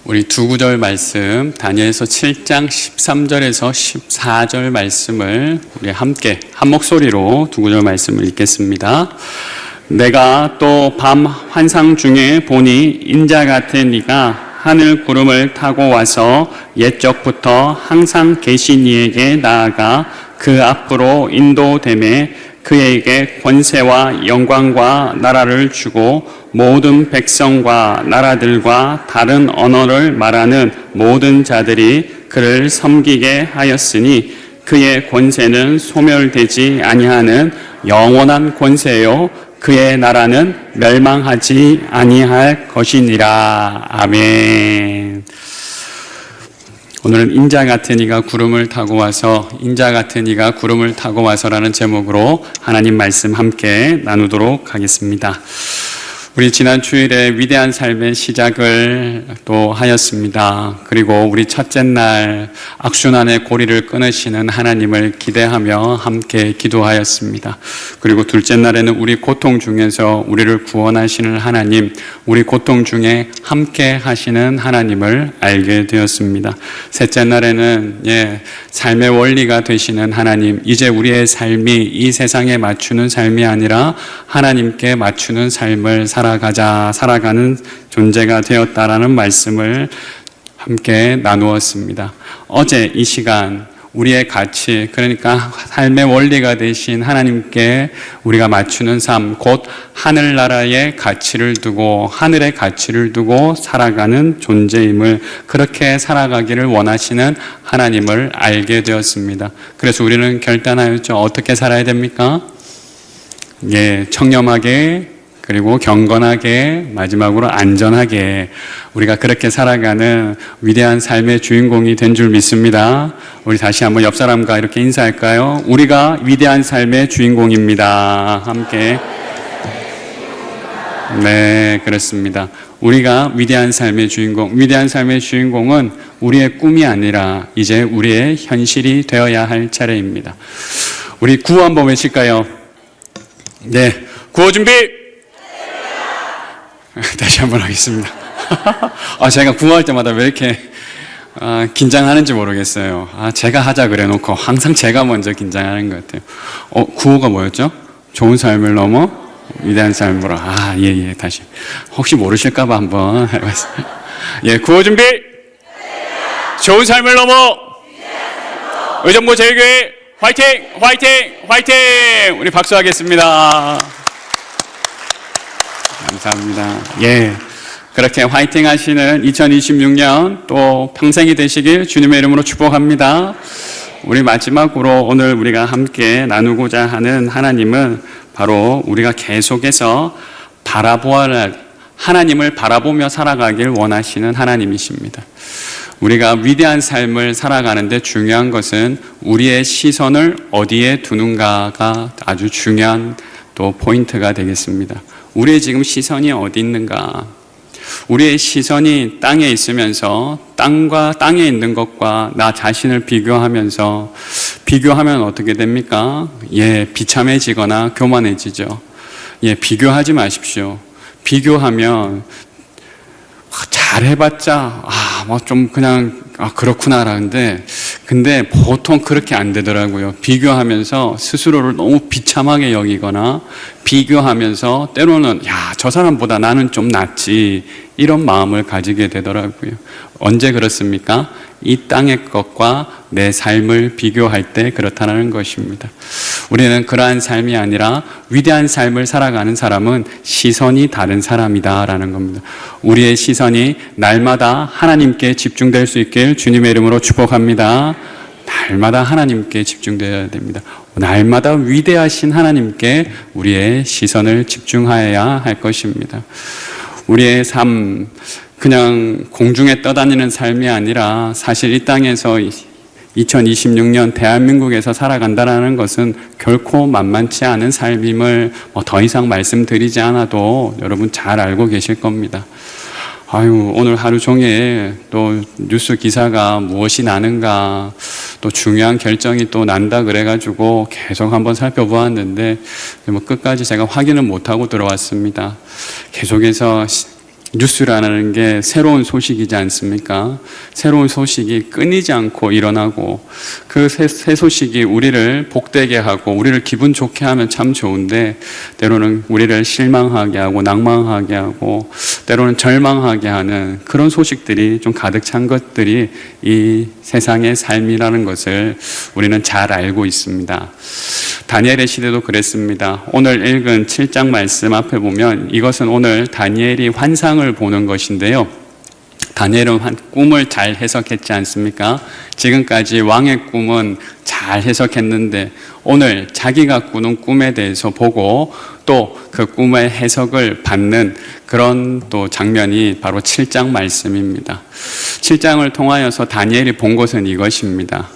우리 두 구절 말씀, 다니엘서 7장 13절에서 14절 말씀을 우리 함께 한 목소리로 두 구절 말씀을 읽겠습니다. 내가 또 밤 환상 중에 보니 인자 같은 이가 하늘 구름을 타고 와서 옛적부터 항상 계신 이에게 나아가 그 앞으로 인도되매 그에게 권세와 영광과 나라를 주고 모든 백성과 나라들과 다른 언어를 말하는 모든 자들이 그를 섬기게 하였으니 그의 권세는 소멸되지 아니하는 영원한 권세요 그의 나라는 멸망하지 아니할 것이니라. 아멘. 오늘은 인자 같은 이가 구름을 타고 와서, 인자 같은 이가 구름을 타고 와서라는 제목으로 하나님 말씀 함께 나누도록 하겠습니다. 우리 지난 주일에 위대한 삶의 시작을 또 하였습니다. 그리고 우리 첫째 날 악순환의 고리를 끊으시는 하나님을 기대하며 함께 기도하였습니다. 그리고 둘째 날에는 우리 고통 중에서 우리를 구원하시는 하나님, 우리 고통 중에 함께 하시는 하나님을 알게 되었습니다. 셋째 날에는 삶의 원리가 되시는 하나님, 이제 우리의 삶이 이 세상에 맞추는 삶이 아니라 하나님께 맞추는 삶을 살아가는 존재가 되었다라는 말씀을 함께 나누었습니다. 어제 이 시간 우리의 가치, 그러니까 삶의 원리가 되신 하나님께 우리가 맞추는 삶, 곧 하늘나라의 가치를 두고, 하늘의 가치를 두고 살아가는 존재임을, 그렇게 살아가기를 원하시는 하나님을 알게 되었습니다. 그래서 우리는 결단하였죠. 어떻게 살아야 됩니까? 청렴하게, 그리고 경건하게, 마지막으로 안전하게 우리가 그렇게 살아가는 위대한 삶의 주인공이 된 줄 믿습니다. 우리 다시 한번 옆 사람과 이렇게 인사할까요? 우리가 위대한 삶의 주인공입니다. 함께. 네, 그렇습니다. 우리가 위대한 삶의 주인공, 위대한 삶의 주인공은 우리의 꿈이 아니라 이제 우리의 현실이 되어야 할 차례입니다. 우리 구호 한번 외칠까요? 네, 구호 준비! 다시 한번 하겠습니다. 제가 구호할 때마다 왜 이렇게 긴장하는지 모르겠어요. 제가 하자 그래 놓고 항상 제가 먼저 긴장하는 것 같아요. 구호가 뭐였죠? 좋은 삶을 넘어 위대한 삶으로. 다시. 혹시 모르실까봐 한번 해봤어요. 구호 준비! 좋은 삶을 넘어 의정부 제일교회 화이팅! 화이팅! 화이팅! 우리 박수하겠습니다. 감사합니다. 그렇게 화이팅 하시는 2026년 또 평생이 되시길 주님의 이름으로 축복합니다. 우리 마지막으로 오늘 우리가 함께 나누고자 하는 하나님은 바로 우리가 계속해서 하나님을 바라보며 살아가길 원하시는 하나님이십니다. 우리가 위대한 삶을 살아가는데 중요한 것은 우리의 시선을 어디에 두는가가 아주 중요한 또 포인트가 되겠습니다. 우리의 지금 시선이 어디 있는가? 우리의 시선이 땅에 있으면서 땅에 있는 것과 나 자신을 비교하면 어떻게 됩니까? 비참해지거나 교만해지죠. 비교하지 마십시오. 비교하면 잘해봤자 그렇구나라는데 근데 보통 그렇게 안 되더라고요. 비교하면서 스스로를 너무 비참하게 여기거나 비교하면서 때로는 저 사람보다 나는 좀 낫지 이런 마음을 가지게 되더라고요. 언제 그렇습니까? 이 땅의 것과 내 삶을 비교할 때 그렇다는 것입니다. 우리는 그러한 삶이 아니라 위대한 삶을 살아가는 사람은 시선이 다른 사람이다라는 겁니다. 우리의 시선이 날마다 하나님께 집중될 수 있길 주님의 이름으로 축복합니다. 날마다 하나님께 집중되어야 됩니다. 날마다 위대하신 하나님께 우리의 시선을 집중하여야 할 것입니다. 우리의 삶, 그냥 공중에 떠다니는 삶이 아니라 사실 이 땅에서 2026년 대한민국에서 살아간다는 것은 결코 만만치 않은 삶임을 더 이상 말씀드리지 않아도 여러분 잘 알고 계실 겁니다. 오늘 하루 종일 또 뉴스 기사가 무엇이 나는가, 또 중요한 결정이 또 난다 그래가지고 계속 한번 살펴보았는데 끝까지 제가 확인을 못하고 들어왔습니다. 계속해서 뉴스라는 게 새로운 소식이지 않습니까? 새로운 소식이 끊이지 않고 일어나고 그 새 소식이 우리를 복되게 하고 우리를 기분 좋게 하면 참 좋은데 때로는 우리를 실망하게 하고 낭망하게 하고 때로는 절망하게 하는 그런 소식들이 좀 가득 찬 것들이 이 세상의 삶이라는 것을 우리는 잘 알고 있습니다. 다니엘의 시대도 그랬습니다. 오늘 읽은 7장 말씀 앞에 보면 이것은 오늘 다니엘이 환상을 보는 것인데요. 다니엘은 꿈을 잘 해석했지 않습니까? 지금까지 왕의 꿈은 잘 해석했는데 오늘 자기가 꾸는 꿈에 대해서 보고 또 그 꿈의 해석을 받는 그런 또 장면이 바로 7장 말씀입니다. 7장을 통하여서 다니엘이 본 것은 이것입니다.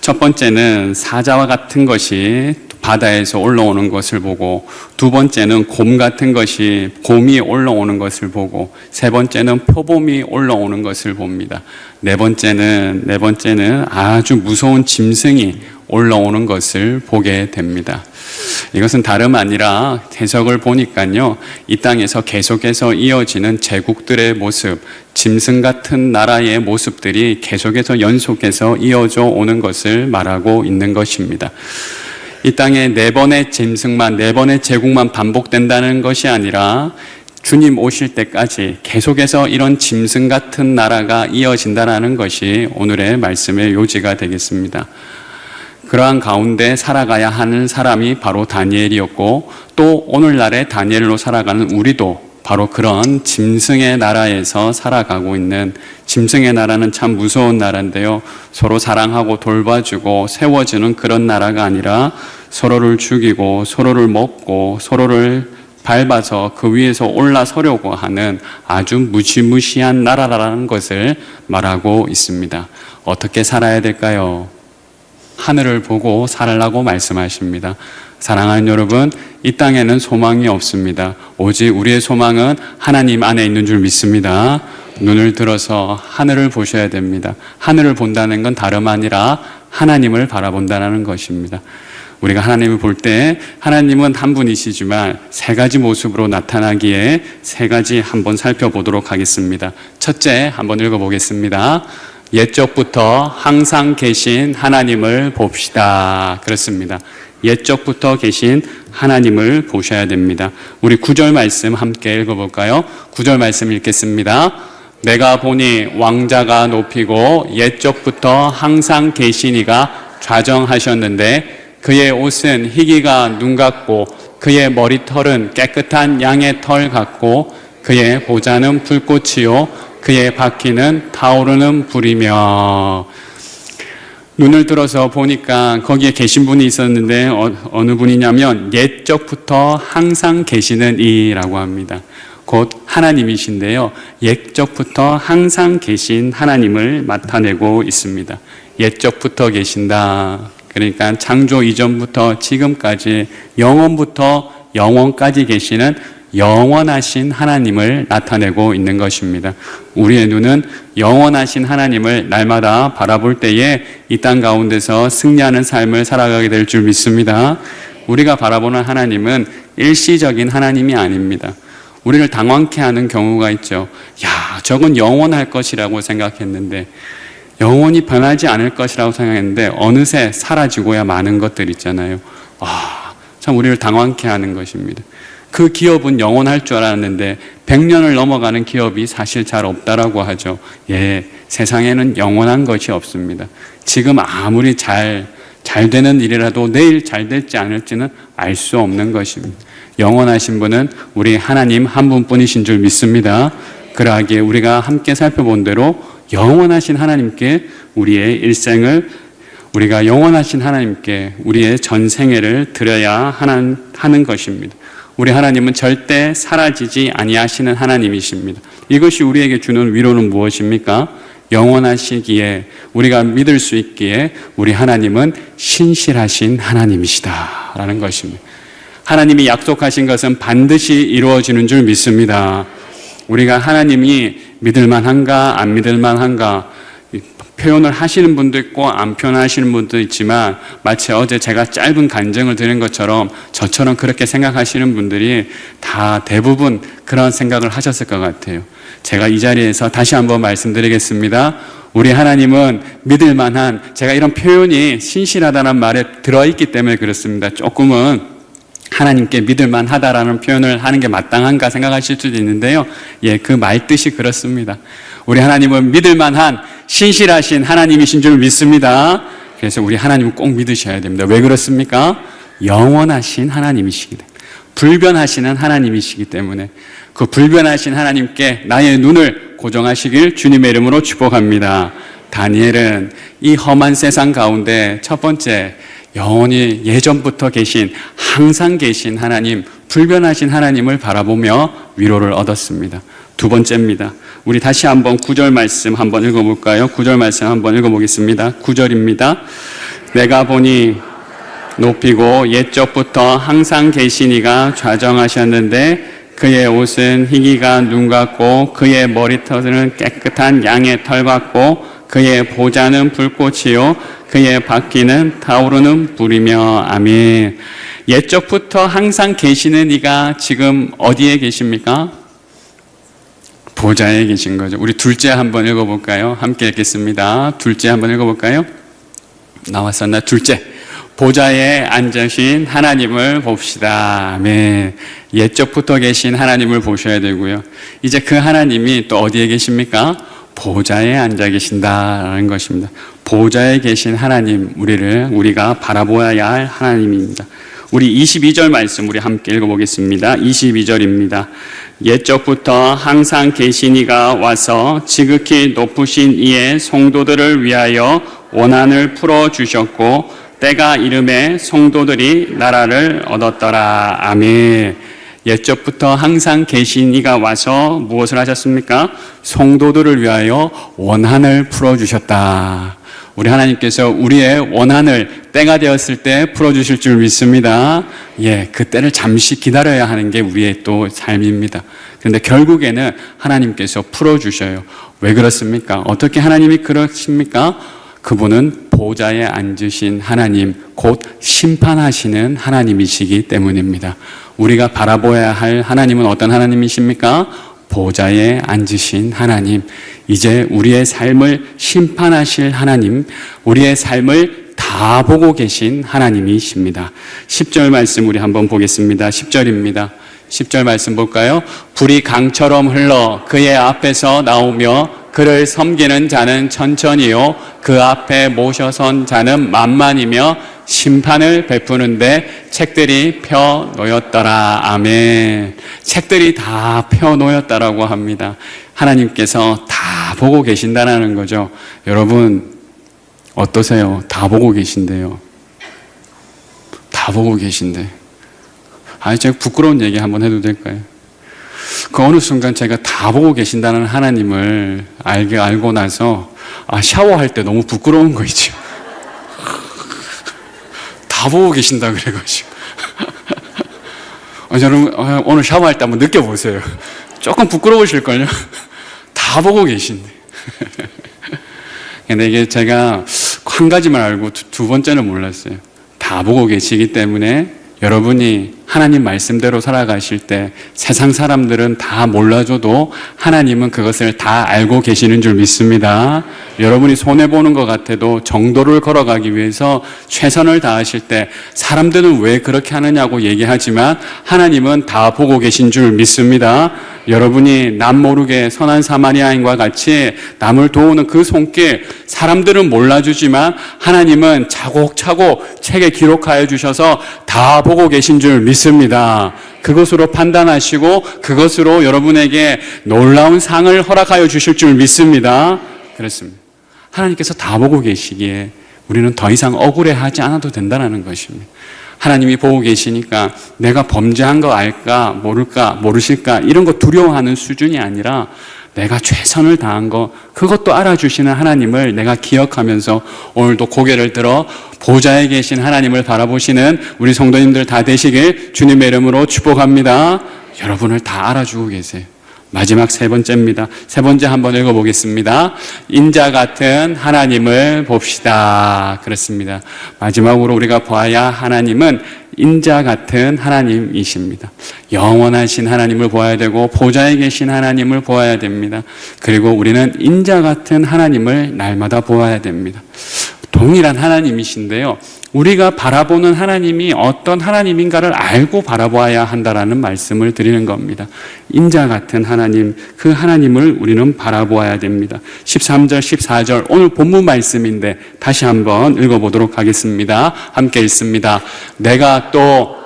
첫 번째는 사자와 같은 것이 바다에서 올라오는 것을 보고, 두 번째는 곰 같은 것이 곰이 올라오는 것을 보고, 세 번째는 표범이 올라오는 것을 봅니다. 네 번째는 아주 무서운 짐승이 올라오는 것을 보게 됩니다. 이것은 다름 아니라 해석을 보니까요, 이 땅에서 계속해서 이어지는 제국들의 모습, 짐승 같은 나라의 모습들이 계속해서 연속해서 이어져 오는 것을 말하고 있는 것입니다. 이 땅에 네 번의 짐승만, 네 번의 제국만 반복된다는 것이 아니라 주님 오실 때까지 계속해서 이런 짐승 같은 나라가 이어진다는 것이 오늘의 말씀의 요지가 되겠습니다. 그러한 가운데 살아가야 하는 사람이 바로 다니엘이었고, 또 오늘날의 다니엘로 살아가는 우리도 바로 그런 짐승의 나라에서 살아가고 있는, 짐승의 나라는 참 무서운 나라인데요, 서로 사랑하고 돌봐주고 세워주는 그런 나라가 아니라 서로를 죽이고 서로를 먹고 서로를 밟아서 그 위에서 올라서려고 하는 아주 무시무시한 나라라는 것을 말하고 있습니다. 어떻게 살아야 될까요? 하늘을 보고 살라고 말씀하십니다. 사랑하는 여러분, 이 땅에는 소망이 없습니다. 오직 우리의 소망은 하나님 안에 있는 줄 믿습니다. 눈을 들어서 하늘을 보셔야 됩니다. 하늘을 본다는 건 다름 아니라 하나님을 바라본다는 것입니다. 우리가 하나님을 볼 때 하나님은 한 분이시지만 세 가지 모습으로 나타나기에 세 가지 한번 살펴보도록 하겠습니다. 첫째, 한번 읽어보겠습니다. 옛적부터 항상 계신 하나님을 봅시다. 그렇습니다. 옛적부터 계신 하나님을 보셔야 됩니다. 우리 9절 말씀 함께 읽어볼까요? 9절 말씀 읽겠습니다. 내가 보니 왕자가 높이고 옛적부터 항상 계신 이가 좌정하셨는데 그의 옷은 희기가 눈 같고 그의 머리털은 깨끗한 양의 털 같고 그의 보좌는 불꽃이요 그의 바퀴는 타오르는 불이며. 눈을 들어서 보니까 거기에 계신 분이 있었는데 어느 분이냐면 옛적부터 항상 계시는 이라고 합니다. 곧 하나님이신데요, 옛적부터 항상 계신 하나님을 나타내고 있습니다. 옛적부터 계신다. 그러니까 창조 이전부터 지금까지 영원부터 영원까지 계시는 영원하신 하나님을 나타내고 있는 것입니다. 우리의 눈은 영원하신 하나님을 날마다 바라볼 때에 이 땅 가운데서 승리하는 삶을 살아가게 될 줄 믿습니다. 우리가 바라보는 하나님은 일시적인 하나님이 아닙니다. 우리를 당황케 하는 경우가 있죠. 야, 저건 영원할 것이라고 생각했는데, 영원히 변하지 않을 것이라고 생각했는데 어느새 사라지고야 마는 것들 있잖아요. 참 우리를 당황케 하는 것입니다. 그 기업은 영원할 줄 알았는데 100년을 넘어가는 기업이 사실 잘 없다라고 하죠. 예, 세상에는 영원한 것이 없습니다. 지금 아무리 잘 되는 일이라도 내일 잘 될지 않을지는 알 수 없는 것입니다. 영원하신 분은 우리 하나님 한 분뿐이신 줄 믿습니다. 그러하기에 우리가 함께 살펴본 대로 영원하신 하나님께 우리의 일생을, 우리가 영원하신 하나님께 우리의 전생애를 드려야 하는 것입니다. 우리 하나님은 절대 사라지지 아니하시는 하나님이십니다. 이것이 우리에게 주는 위로는 무엇입니까? 영원하시기에, 우리가 믿을 수 있기에 우리 하나님은 신실하신 하나님이시다 라는 것입니다. 하나님이 약속하신 것은 반드시 이루어지는 줄 믿습니다. 우리가 하나님이 믿을만한가 안 믿을만한가 표현을 하시는 분도 있고 안 표현하시는 분도 있지만 마치 어제 제가 짧은 간증을 드린 것처럼 저처럼 그렇게 생각하시는 분들이 다 대부분 그런 생각을 하셨을 것 같아요. 제가 이 자리에서 다시 한번 말씀드리겠습니다. 우리 하나님은 믿을 만한, 제가 이런 표현이 신실하다는 말에 들어있기 때문에 그렇습니다. 조금은 하나님께 믿을 만하다라는 표현을 하는 게 마땅한가 생각하실 수도 있는데요. 예, 그 말 뜻이 그렇습니다. 우리 하나님은 믿을 만한 신실하신 하나님이신 줄 믿습니다. 그래서 우리 하나님은 꼭 믿으셔야 됩니다. 왜 그렇습니까? 영원하신 하나님이시기 때문에, 불변하시는 하나님이시기 때문에 그 불변하신 하나님께 나의 눈을 고정하시길 주님의 이름으로 축복합니다. 다니엘은 이 험한 세상 가운데 첫 번째, 영원히 예전부터 계신, 항상 계신 하나님, 불변하신 하나님을 바라보며 위로를 얻었습니다. 두 번째입니다. 우리 다시 한번 9절 말씀 한번 읽어볼까요? 9절 말씀 한번 읽어보겠습니다. 9절입니다. 내가 보니 높이고 옛적부터 항상 계신 이가 좌정하셨는데 그의 옷은 희기가 눈 같고 그의 머리털은 깨끗한 양의 털 같고 그의 보좌는 불꽃이요 그의 바퀴는 타오르는 불이며. 아멘. 옛적부터 항상 계시는 이가 지금 어디에 계십니까? 보좌에 계신 거죠. 우리 둘째 한번 읽어볼까요? 함께 읽겠습니다. 둘째 한번 읽어볼까요? 나왔었나? 둘째. 보좌에 앉으신 하나님을 봅시다. 아멘. 옛적부터 계신 하나님을 보셔야 되고요. 이제 그 하나님이 또 어디에 계십니까? 보좌에 앉아 계신다라는 것입니다. 보좌에 계신 하나님, 우리가 바라보아야 할 하나님입니다. 우리 22절 말씀 우리 함께 읽어보겠습니다. 22절입니다. 옛적부터 항상 계신 이가 와서 지극히 높으신 이의 성도들을 위하여 원한을 풀어주셨고 때가 이름에 성도들이 나라를 얻었더라. 아멘. 옛적부터 항상 계신 이가 와서 무엇을 하셨습니까? 성도들을 위하여 원한을 풀어주셨다. 우리 하나님께서 우리의 원한을 때가 되었을 때 풀어주실 줄 믿습니다. 예, 그 때를 잠시 기다려야 하는 게 우리의 또 삶입니다. 그런데 결국에는 하나님께서 풀어주셔요. 왜 그렇습니까? 어떻게 하나님이 그러십니까? 그분은 보좌에 앉으신 하나님, 곧 심판하시는 하나님이시기 때문입니다. 우리가 바라보아야 할 하나님은 어떤 하나님이십니까? 보좌에 앉으신 하나님, 이제 우리의 삶을 심판하실 하나님, 우리의 삶을 다 보고 계신 하나님이십니다. 10절 말씀 우리 한번 보겠습니다. 10절입니다. 10절 말씀 볼까요? 불이 강처럼 흘러 그의 앞에서 나오며 그를 섬기는 자는 천천히요 그 앞에 모셔선 자는 만만이며 심판을 베푸는데 책들이 펴 놓였더라. 아멘. 책들이 다 펴 놓였다라고 합니다. 하나님께서 다 보고 계신다라는 거죠. 여러분 어떠세요? 다 보고 계신데요. 다 보고 계신데. 제가 부끄러운 얘기 한번 해도 될까요? 그 어느 순간 제가 다 보고 계신다는 하나님을 알고 나서 샤워할 때 너무 부끄러운 거 있죠. 다 보고 계신다 그래가지고 여러분 오늘 샤워할 때 한번 느껴보세요. 조금 부끄러우실걸요. 다 보고 계신데. 근데 이게 제가 한 가지만 알고 두 번째는 몰랐어요. 다 보고 계시기 때문에 여러분이 하나님 말씀대로 살아가실 때 세상 사람들은 다 몰라줘도 하나님은 그것을 다 알고 계시는 줄 믿습니다. 여러분이 손해보는 것 같아도 정도를 걸어가기 위해서 최선을 다하실 때 사람들은 왜 그렇게 하느냐고 얘기하지만 하나님은 다 보고 계신 줄 믿습니다. 여러분이 남 모르게 선한 사마리아인과 같이 남을 도우는 그 손길, 사람들은 몰라주지만 하나님은 차곡차곡 책에 기록하여 주셔서 다 보고 계신 줄 믿습니다. 그것으로 판단하시고 그것으로 여러분에게 놀라운 상을 허락하여 주실 줄 믿습니다. 그렇습니다. 하나님께서 다 보고 계시기에 우리는 더 이상 억울해하지 않아도 된다는 것입니다. 하나님이 보고 계시니까 내가 범죄한 거 알까 모를까 모르실까 이런 거 두려워하는 수준이 아니라 내가 최선을 다한 거 그것도 알아주시는 하나님을 내가 기억하면서 오늘도 고개를 들어 보좌에 계신 하나님을 바라보시는 우리 성도님들 다 되시길 주님의 이름으로 축복합니다. 여러분을 다 알아주고 계세요. 마지막 세 번째입니다. 세 번째 한번 읽어보겠습니다. 인자 같은 하나님을 봅시다. 그렇습니다. 마지막으로 우리가 봐야 하나님은 인자 같은 하나님이십니다. 영원하신 하나님을 보아야 되고 보좌에 계신 하나님을 보아야 됩니다. 그리고 우리는 인자 같은 하나님을 날마다 보아야 됩니다. 동일한 하나님이신데요, 우리가 바라보는 하나님이 어떤 하나님인가를 알고 바라보아야 한다라는 말씀을 드리는 겁니다. 인자 같은 하나님, 그 하나님을 우리는 바라보아야 됩니다. 13절, 14절 오늘 본문 말씀인데 다시 한번 읽어보도록 하겠습니다. 함께 읽습니다. 내가 또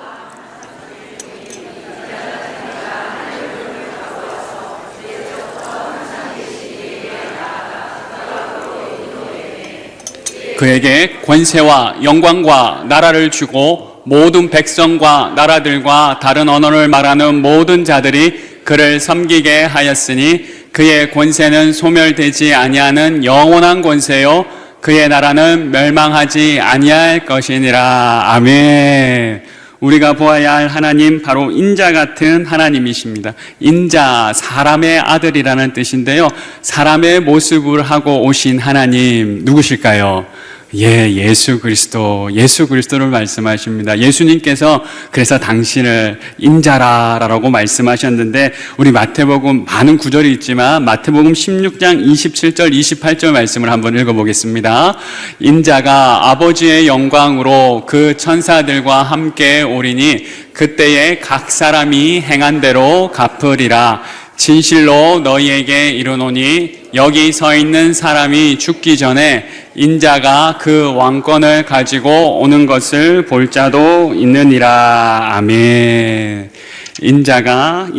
그에게 권세와 영광과 나라를 주고 모든 백성과 나라들과 다른 언어를 말하는 모든 자들이 그를 섬기게 하였으니 그의 권세는 소멸되지 아니하는 영원한 권세요 그의 나라는 멸망하지 아니할 것이니라. 아멘. 우리가 보아야 할 하나님 바로 인자 같은 하나님이십니다. 인자, 사람의 아들이라는 뜻인데요, 사람의 모습을 하고 오신 하나님 누구실까요? 예수 그리스도를 말씀하십니다. 예수님께서 그래서 당신을 인자라라고 말씀하셨는데, 우리 마태복음 많은 구절이 있지만 마태복음 16장 27절 28절 말씀을 한번 읽어보겠습니다. 인자가 아버지의 영광으로 그 천사들과 함께 오리니 그때에 각 사람이 행한 대로 갚으리라. 진실로 너희에게 이르노니 여기 서 있는 사람이 죽기 전에 인자가 그 왕권을 가지고 오는 것을 볼 자도 있느니라. 아멘. 인자가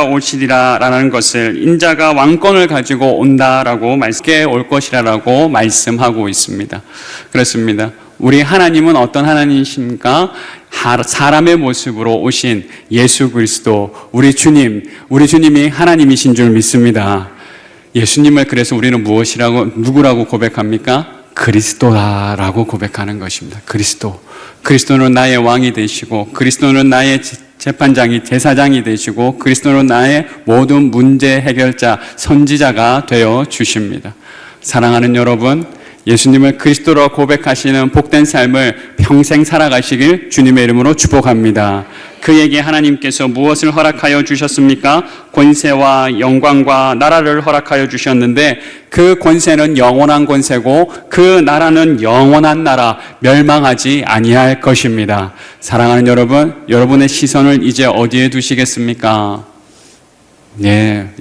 오시리라라는 것을, 인자가 왕권을 가지고 온다라고 말씀에 올 것이라고 말씀하고 있습니다. 그렇습니다. 우리 하나님은 어떤 하나님이십니까? 사람의 모습으로 오신 예수 그리스도, 우리 주님이 하나님이신 줄 믿습니다. 예수님을 그래서 우리는 누구라고 고백합니까? 그리스도라고 고백하는 것입니다. 그리스도는 나의 왕이 되시고, 그리스도는 나의 재판장이, 제사장이 되시고, 그리스도는 나의 모든 문제 해결자, 선지자가 되어 주십니다. 사랑하는 여러분, 예수님을 그리스도로 고백하시는 복된 삶을 평생 살아가시길 주님의 이름으로 축복합니다. 그에게 하나님께서 무엇을 허락하여 주셨습니까? 권세와 영광과 나라를 허락하여 주셨는데, 그 권세는 영원한 권세고 그 나라는 영원한 나라, 멸망하지 아니할 것입니다. 사랑하는 여러분, 여러분의 시선을 이제 어디에 두시겠습니까?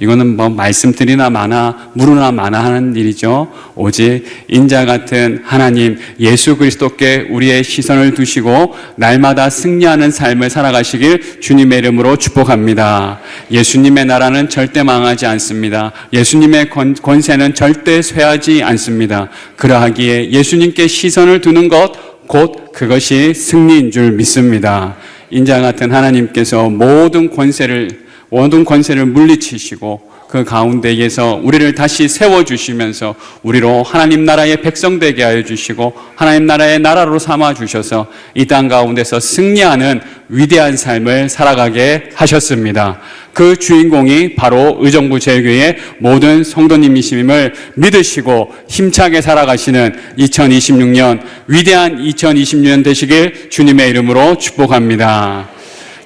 이거는 말씀드리나 마나 물으나 마나 하는 일이죠. 오직 인자 같은 하나님 예수 그리스도께 우리의 시선을 두시고 날마다 승리하는 삶을 살아가시길 주님의 이름으로 축복합니다. 예수님의 나라는 절대 망하지 않습니다. 예수님의 권세는 절대 쇠하지 않습니다. 그러하기에 예수님께 시선을 두는 것, 곧 그것이 승리인 줄 믿습니다. 인자 같은 하나님께서 모든 권세를 물리치시고 그 가운데에서 우리를 다시 세워주시면서 우리로 하나님 나라의 백성 되게 하여 주시고 하나님 나라의 나라로 삼아 주셔서 이 땅 가운데서 승리하는 위대한 삶을 살아가게 하셨습니다. 그 주인공이 바로 의정부 제일교회 모든 성도님이심을 믿으시고 힘차게 살아가시는 2026년, 위대한 2026년 되시길 주님의 이름으로 축복합니다.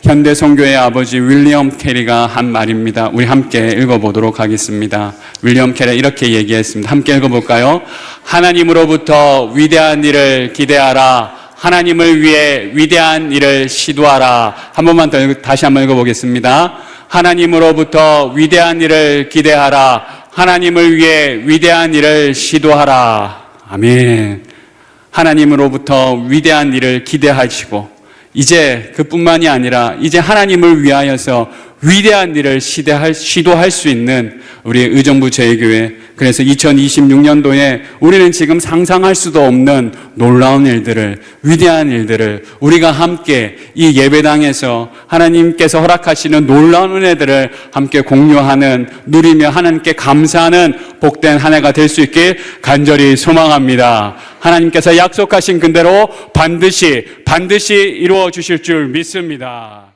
현대 선교의 아버지 윌리엄 캐리가 한 말입니다. 우리 함께 읽어보도록 하겠습니다. 윌리엄 캐리 이렇게 얘기했습니다. 함께 읽어볼까요? 하나님으로부터 위대한 일을 기대하라. 하나님을 위해 위대한 일을 시도하라. 한 번만 더 다시 한번 읽어보겠습니다. 하나님으로부터 위대한 일을 기대하라. 하나님을 위해 위대한 일을 시도하라. 아멘. 하나님으로부터 위대한 일을 기대하시고, 이제 그뿐만이 아니라 이제 하나님을 위하여서 위대한 일을 시도할 수 있는 우리 의정부 제일교회, 그래서 2026년도에 우리는 지금 상상할 수도 없는 놀라운 일들을, 위대한 일들을 우리가 함께 이 예배당에서 하나님께서 허락하시는 놀라운 은혜들을 함께 공유하는, 누리며 하나님께 감사하는 복된 한 해가 될 수 있길 간절히 소망합니다. 하나님께서 약속하신 그대로 반드시 이루어 주실 줄 믿습니다.